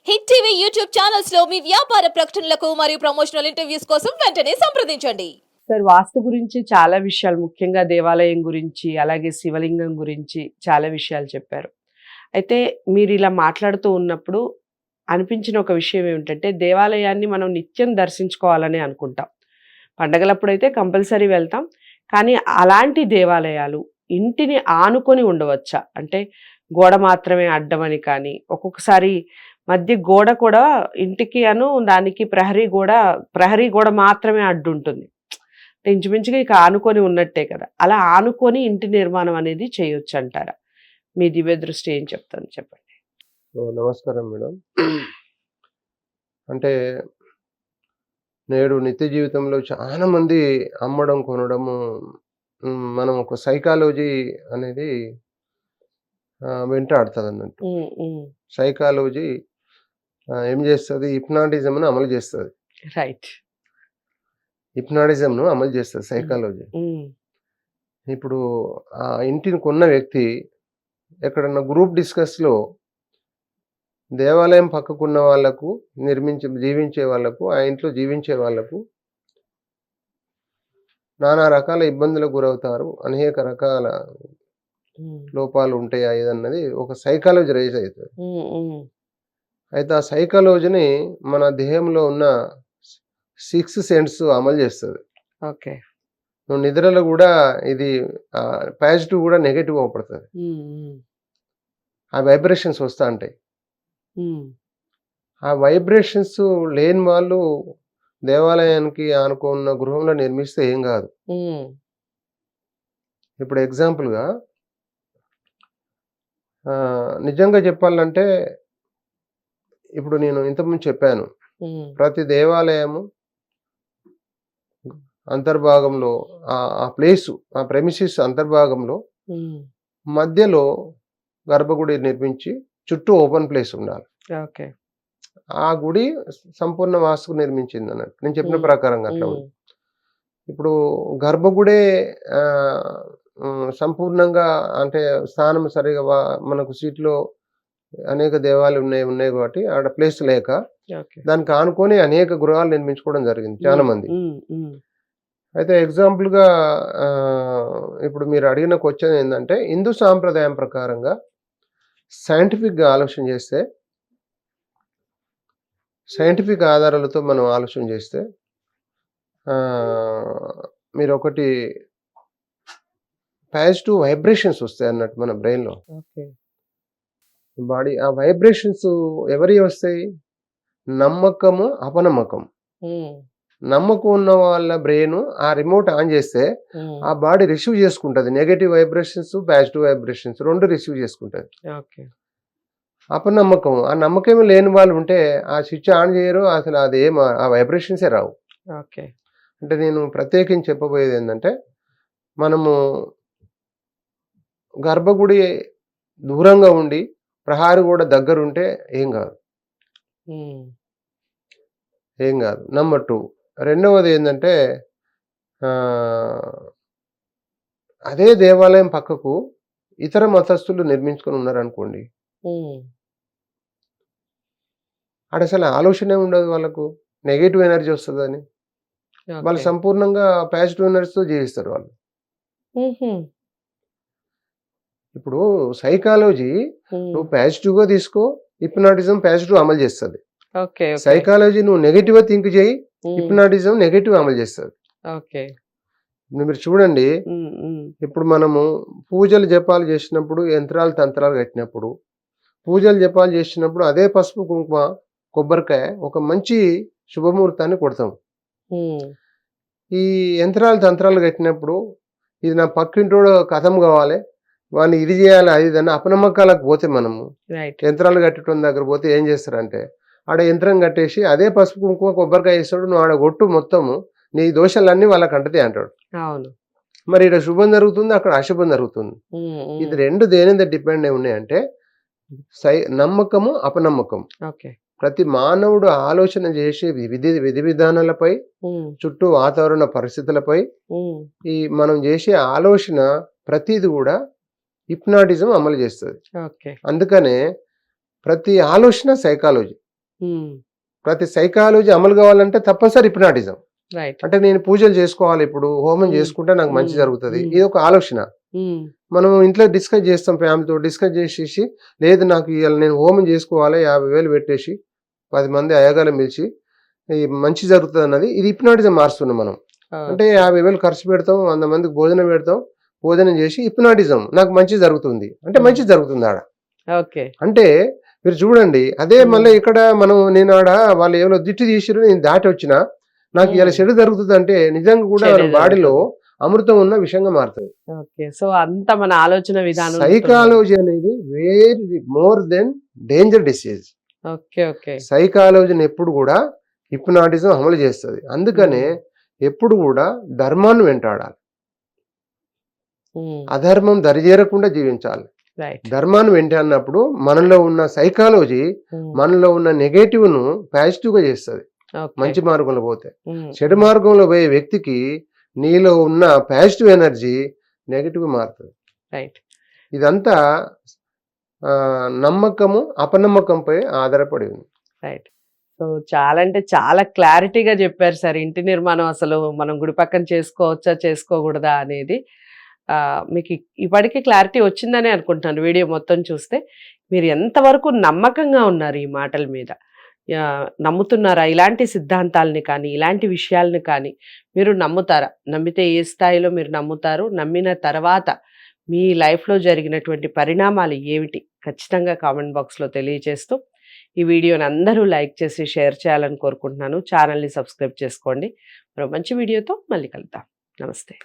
Hit TV YouTube channels లో మీ వ్యాపార ప్రకటనలకు మరియు ప్రమోషనల్ ఇంటర్వ్యూస్ కోసం వెంటనే సంప్రదించండి. సార్ వాస్తు గురించి చాలా విషయాలు ముఖ్యంగా దేవాలయం గురించి అలాగే శివలింగం గురించి చాలా విషయాలు చెప్పారు. అయితే మీరు ఇలా మాట్లాడుతూ ఉన్నప్పుడు అనిపించిన ఒక విషయం ఏమిటంటే దేవాలయాన్ని మనం నిత్యం దర్శించుకోవాలని అనుకుంటాం. పండగలప్పుడైతే కంపల్సరీ వెళ్తాం. కానీ అలాంటి దేవాలయాలు ఇంటిని ఆనుకొని ఉండవచ్చా? అంటే గోడ మాత్రమే అడ్డమని కానీ ఒక్కొక్కసారి మధ్య గోడ కూడా ఇంటికి దానికి ప్రహరీ గోడ మాత్రమే అడ్డుంటుంది. ఇంచుమించుగా ఇక ఆనుకొని ఉన్నట్టే కదా. అలా ఆనుకొని ఇంటి నిర్మాణం అనేది చేయొచ్చు అంటారా? మీ దివ్య దృష్టి ఏం చెప్తాను చెప్పండి. నమస్కారం మేడం. అంటే నేడు నిత్య జీవితంలో చాలా మంది అమ్మడం కొనడము, మనం ఒక సైకాలజీ అనేది వెంటాడుతుంది అన్నట్టు. సైకాలజీ ఏం చేస్తుంది? హిప్నాటిజంను అమలు చేస్తుంది. రైట్. హిప్నాటిజంను అమలు చేస్తుంది సైకాలజీ. ఇప్పుడు ఆ ఇంటిని కొన్న వ్యక్తి ఎక్కడన్నా గ్రూప్ డిస్కస్లో దేవాలయం పక్కకున్న వాళ్ళకు జీవించే వాళ్ళకు, ఆ ఇంట్లో జీవించే వాళ్ళకు నానా రకాల ఇబ్బందులకు గురవుతారు, అనేక రకాల లోపాలు ఉంటాయి అన్నది ఒక సైకాలజీ రైజ్ అవుతుంది. అయితే ఆ సైకాలజీని మన దేహంలో ఉన్న 6 సెన్స్ అమలు చేస్తుంది. ఓకే. నువ్వు నిద్రలో కూడా ఇది పాజిటివ్ కూడా నెగటివ్ అవపడుతుంది. ఆ వైబ్రేషన్స్ వస్తూ ఉంటాయి. ఆ వైబ్రేషన్స్ లేని వాళ్ళు దేవాలయానికి ఆనుకున్న గృహంలో నిర్మిస్తే ఏం కాదు. ఇప్పుడు ఎగ్జాంపుల్గా నిజంగా చెప్పాలంటే, ఇప్పుడు నేను ఇంతకుముందు చెప్పాను, ప్రతి దేవాలయము అంతర్భాగంలో ఆ ప్లేసు, ఆ ప్రెమిసిస్ అంతర్భాగంలో మధ్యలో గర్భగుడి నిర్మించి చుట్టూ ఓపెన్ ప్లేస్ ఉండాలి. ఓకే. ఆ గుడి సంపూర్ణ వాస్తుకు నిర్మించింది అన్నట్టు నేను చెప్పిన ప్రకారంగా అట్లా ఉంది. ఇప్పుడు గర్భగుడే సంపూర్ణంగా అంటే స్థానం సరిగా మనకు సీట్లో అనేక దేవాలయాలు ఉన్నాయి కాబట్టి ఆడ ప్లేస్ లేక దానికి ఆనుకొని అనేక గృహాలు నిర్మించుకోవడం జరిగింది చాలా మంది. అయితే ఎగ్జాంపుల్గా ఇప్పుడు మీరు అడిగిన క్వశ్చన్ ఏంటంటే, హిందూ సాంప్రదాయం ప్రకారంగా సైంటిఫిక్గా ఆలోచన చేస్తే, సైంటిఫిక్ ఆధారాలతో మనం ఆలోచన చేస్తే మీరు ఒకటి పాజిటివ్ వైబ్రేషన్స్ వస్తాయి అన్నట్టు మన బ్రెయిన్లో. బాడీ ఆ వైబ్రేషన్స్ ఎవరి వస్తాయి? నమ్మకము, అపనమ్మకం. నమ్మకం ఉన్న వాళ్ళ బ్రెయిన్ ఆ రిమోట్ ఆన్ చేస్తే ఆ బాడీ రిసీవ్ చేసుకుంటుంది. నెగటివ్ వైబ్రేషన్స్, పాజిటివ్ వైబ్రేషన్స్ రెండు రిసీవ్ చేసుకుంటుంది. అపనమ్మకం, ఆ నమ్మకమే లేని వాళ్ళు ఉంటే ఆ స్విచ్ ఆన్ చేయరు, అసలు అదేం ఆ వైబ్రేషన్సే రావు. అంటే నేను ప్రత్యేకించి చెప్పబోయేది ఏంటంటే, మనము గర్భగుడి దూరంగా ఉండి ప్రహారీ కూడా దగ్గరుంటే ఏం కాదు. నంబర్ 2. రెండవది ఏంటంటే, అదే దేవాలయం పక్కకు ఇతర మతస్థులు నిర్మించుకొని ఉన్నారనుకోండి, అక్కడ అసలు ఆలోచనే ఉండదు వాళ్ళకు. నెగిటివ్ ఎనర్జీ వస్తుందని వాళ్ళు సంపూర్ణంగా పాజిటివ్ ఎనర్జీతో జీవిస్తారు వాళ్ళు. ఇప్పుడు సైకాలజీ నువ్వు పాజిటివ్గా తీసుకో, హిప్నాటిజం పాజిటివ్ అమలు చేస్తుంది. సైకాలజీ నువ్వు నెగిటివ్ థింక్ చేయి, హిప్నాటిజం నెగిటివ్ అమలు చేస్తుంది. మీరు చూడండి, ఇప్పుడు మనము పూజలు జపాలు చేసినప్పుడు, యంత్రాలు తంత్రాలు కట్టినప్పుడు, పూజలు జపాలు చేసినప్పుడు అదే పసుపు కుంకుమ కొబ్బరికాయ ఒక మంచి శుభముహూర్తాన్ని కొడతాం. ఈ యంత్రాలు తంత్రాలు కట్టినప్పుడు ఇది నా పక్కింటోడు కథం కావాలి, వాడిని ఇది చేయాలి, అది దాన్ని అపనమ్మకాలకు పోతే మనము యంత్రాలు కట్టడం దగ్గర పోతే ఏం చేస్తారంటే, ఆడ యంత్రం కట్టేసి అదే పసుపు కుంకుమ కొబ్బరికాయ ఇస్తాడు, నువ్వు ఆడ కొట్టు మొత్తము నీ దోషాలన్నీ వాళ్ళకి అంటదే అంటాడు. మరి ఇక్కడ శుభం జరుగుతుంది, అక్కడ అశుభం జరుగుతుంది. ఇది రెండు దేని మీద డిపెండ్ అయి ఉన్నాయంటే, నమ్మకము, అపనమ్మకం. ప్రతి మానవుడు ఆలోచన చేసే విధి విధానాలపై, చుట్టూ వాతావరణ పరిస్థితులపై, ఈ మనం చేసే ఆలోచన ప్రతిది కూడా హిప్నాటిజం అమలు చేస్తుంది. అందుకనే ప్రతి ఆలోచన సైకాలజీ. ప్రతి సైకాలజీ అమలు కావాలంటే తప్పనిసరి హిప్నాటిజం. రైట్. అంటే నేను పూజలు చేసుకోవాలి, ఇప్పుడు హోమం చేసుకుంటే నాకు మంచి జరుగుతుంది, ఇది ఒక ఆలోచన. మనం ఇంట్లో డిస్కస్ చేస్తాం, ఫ్యామిలీతో డిస్కస్ చేసేసి, లేదు నాకు ఇవాళ నేను హోమం చేసుకోవాలి 50,000 పెట్టేసి 10 మంది అయ్యగాళ్ళని పిలిచి ఈ మంచి జరుగుతుంది అన్నది, ఇది హిప్నాటిజం మారుస్తున్నాం మనం. అంటే 50,000 ఖర్చు పెడతాం, 100 మందికి భోజనం పెడతాం, భోజనం చేసి హిప్నాటిజం నాకు మంచి జరుగుతుంది అంటే మంచి జరుగుతుంది ఆడ. ఓకే. అంటే మీరు చూడండి, అదే మళ్ళీ ఇక్కడ నేను ఆడ వాళ్ళు ఎవరో దిట్టి తీసిరు, నేను దాటి వచ్చినా నాకు ఇలా చెడు జరుగుతుంది అంటే నిజంగా కూడా మన బాడీలో అమృతం ఉన్న విషయంగా మారుతుంది. ఓకే. సో అంత మన ఆలోచన విధానం. సైకాలజీ అనేది very more than danger disease. Okay. Okay. సైకాలజీని ఎప్పుడు కూడా హిప్నాటిజం అమలు చేస్తుంది. అందుకనే ఎప్పుడు కూడా ధర్మాన్ని వెంటాడాలి, అధర్మం దరిచేరకుండా జీవించాలి. ధర్మాన్ని వెంటాడినప్పుడు మనలో ఉన్న సైకాలజీ మనలో ఉన్న నెగటివ్ ను పాజిటివ్ గా చేస్తుంది. మంచి మార్గంలో పోతే, చెడు మార్గంలో పోయే వ్యక్తికి నీలో ఉన్న పాజిటివ్ ఎనర్జీ నెగటివ్ మారుతుంది. రైట్. ఇదంతా నమ్మకము అపనమ్మకంపై ఆధారపడి ఉంది. రైట్. సో చాలా అంటే చాలా క్లారిటీగా చెప్పారు సార్. ఇంటి నిర్మాణం అసలు మనం గుడి పక్కన చేసుకోవచ్చా చేసుకోకూడదా అనేది మీకు ఇప్పటికీ క్లారిటీ వచ్చిందని అనుకుంటున్నాను వీడియో మొత్తం చూస్తే. మీరు ఎంతవరకు నమ్మకంగా ఉన్నారు ఈ మాటల మీద, నమ్ముతున్నారా? ఇలాంటి సిద్ధాంతాలని కానీ ఇలాంటి విషయాలను కానీ మీరు నమ్ముతారా? నమ్మితే ఏ స్థాయిలో మీరు నమ్ముతారు? నమ్మిన తర్వాత మీ లైఫ్లో జరిగినటువంటి పరిణామాలు ఏమిటి? ఖచ్చితంగా కామెంట్ బాక్స్లో తెలియజేస్తూ ఈ వీడియోని అందరూ లైక్ చేసి షేర్ చేయాలని కోరుకుంటున్నాను. ఛానల్ని సబ్స్క్రైబ్ చేసుకోండి. మరో మంచి వీడియోతో మళ్ళీ కలుద్దాం. నమస్తే.